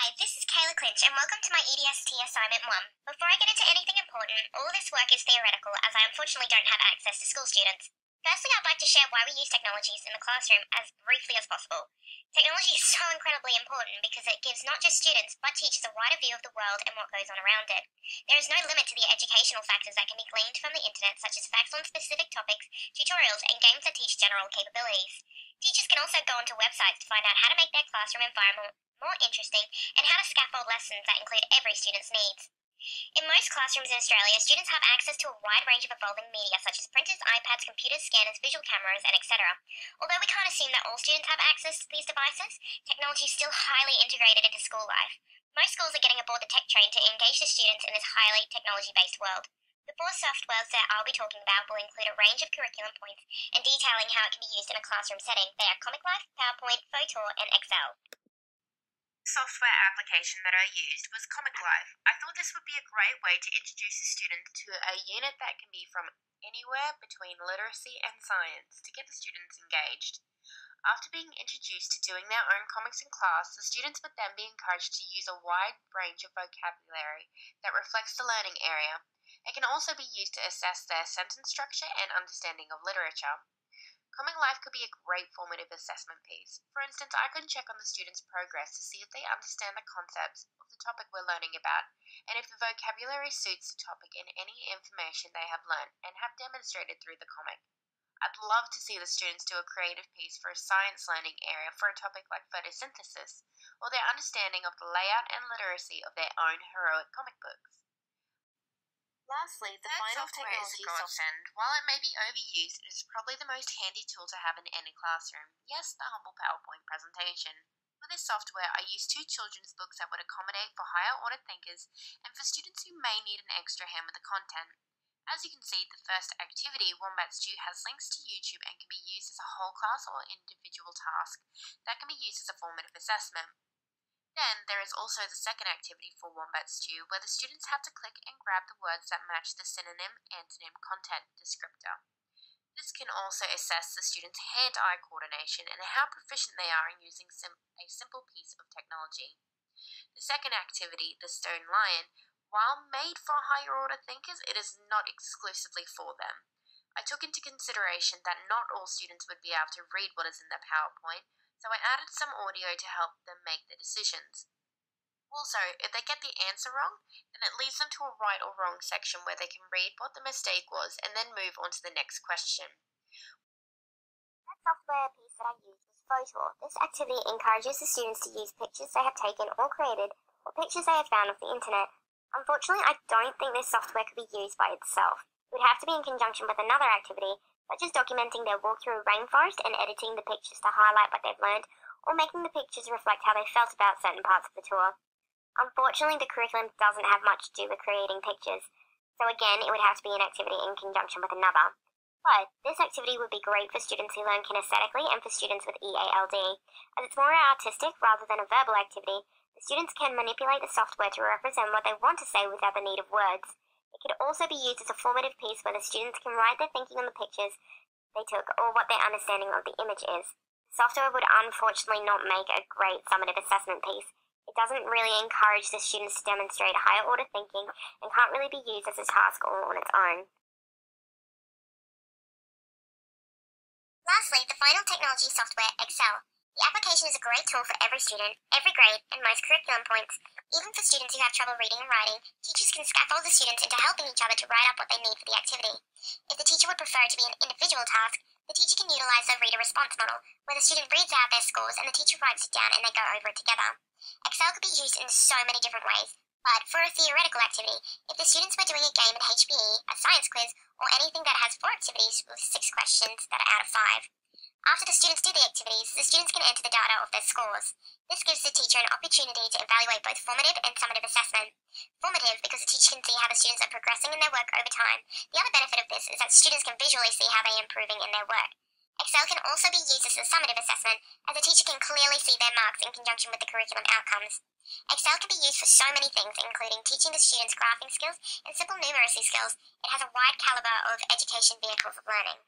Hi, this is Kayla Clinch and welcome to my EDST Assignment 1. Before I get into anything important, all this work is theoretical as I unfortunately don't have access to school students. Firstly, I'd like to share why we use technologies in the classroom as briefly as possible. Technology is so incredibly important because it gives not just students but teachers a wider view of the world and what goes on around it. There is no limit to the educational factors that can be gleaned from the internet, such as facts on specific topics, tutorials, and games that teach general capabilities. Teachers can also go onto websites to find out how to make their classroom environment more interesting and how to scaffold lessons that include every student's needs. In most classrooms in Australia, students have access to a wide range of evolving media such as printers, iPads, computers, scanners, visual cameras, and etc. Although we can't assume that all students have access to these devices, technology is still highly integrated into school life. Most schools are getting aboard the tech train to engage the students in this highly technology-based world. The 4 softwares that I'll be talking about will include a range of curriculum points and detailing how it can be used in a classroom setting. They are Comic Life, PowerPoint, Photor, and Excel. Software application that I used was Comic Life. I thought this would be a great way to introduce a student to a unit that can be from anywhere between literacy and science to get the students engaged. After being introduced to doing their own comics in class, the students would then be encouraged to use a wide range of vocabulary that reflects the learning area. It can also be used to assess their sentence structure and understanding of literature. Comic Life could be a great formative assessment piece. For instance, I could check on the students' progress to see if they understand the concepts of the topic we're learning about, and if the vocabulary suits the topic in any information they have learned and have demonstrated through the comic. I'd love to see the students do a creative piece for a science learning area for a topic like photosynthesis, or their understanding of the layout and literacy of their own heroic comic books. Lastly, the final technology software. While it may be overused, it is probably the most handy tool to have in any classroom. Yes, the humble PowerPoint presentation. For this software, I used 2 children's books that would accommodate for higher order thinkers and for students who may need an extra hand with the content. As you can see, the first activity, Wombat Stew, has links to YouTube and can be used as a whole class or individual task that can be used as a formative assessment. Then, there is also the second activity for Wombat Stew, where the students have to click and grab the words that match the synonym, antonym, content descriptor. This can also assess the students' hand-eye coordination and how proficient they are in using a simple piece of technology. The second activity, the Stone Lion, while made for higher order thinkers, it is not exclusively for them. I took into consideration that not all students would be able to read what is in their PowerPoint, so I added some audio to help them make the decisions. Also, if they get the answer wrong, then it leads them to a right or wrong section where they can read what the mistake was and then move on to the next question. That software piece that I used was Photor. This activity encourages the students to use pictures they have taken or created or pictures they have found off the internet. Unfortunately, I don't think this software could be used by itself. It would have to be in conjunction with another activity, such as documenting their walk through a rainforest and editing the pictures to highlight what they've learned, or making the pictures reflect how they felt about certain parts of the tour. Unfortunately, the curriculum doesn't have much to do with creating pictures, so again, it would have to be an activity in conjunction with another. But this activity would be great for students who learn kinesthetically and for students with EALD. As it's more artistic rather than a verbal activity, the students can manipulate the software to represent what they want to say without the need of words. It could also be used as a formative piece where the students can write their thinking on the pictures they took or what their understanding of the image is. Software would unfortunately not make a great summative assessment piece. It doesn't really encourage the students to demonstrate higher order thinking and can't really be used as a task all on its own. Lastly, the final technology software, Excel. The application is a great tool for every student, every grade, and most curriculum points. Even for students who have trouble reading and writing, teachers can scaffold the students into helping each other to write up what they need for the activity. If the teacher would prefer it to be an individual task, the teacher can utilize the reader response model, where the student reads out their scores and the teacher writes it down and they go over it together. Excel could be used in so many different ways, but for a theoretical activity, if the students were doing a game in HBE, a science quiz, or anything that has 4 activities with 6 questions that are out of 5, after the students do the activities, the students can enter the data of their scores. This gives the teacher an opportunity to evaluate both formative and summative assessment. Formative because the teacher can see how the students are progressing in their work over time. The other benefit of this is that students can visually see how they are improving in their work. Excel can also be used as a summative assessment, as the teacher can clearly see their marks in conjunction with the curriculum outcomes. Excel can be used for so many things, including teaching the students graphing skills and simple numeracy skills. It has a wide caliber of education vehicles of learning.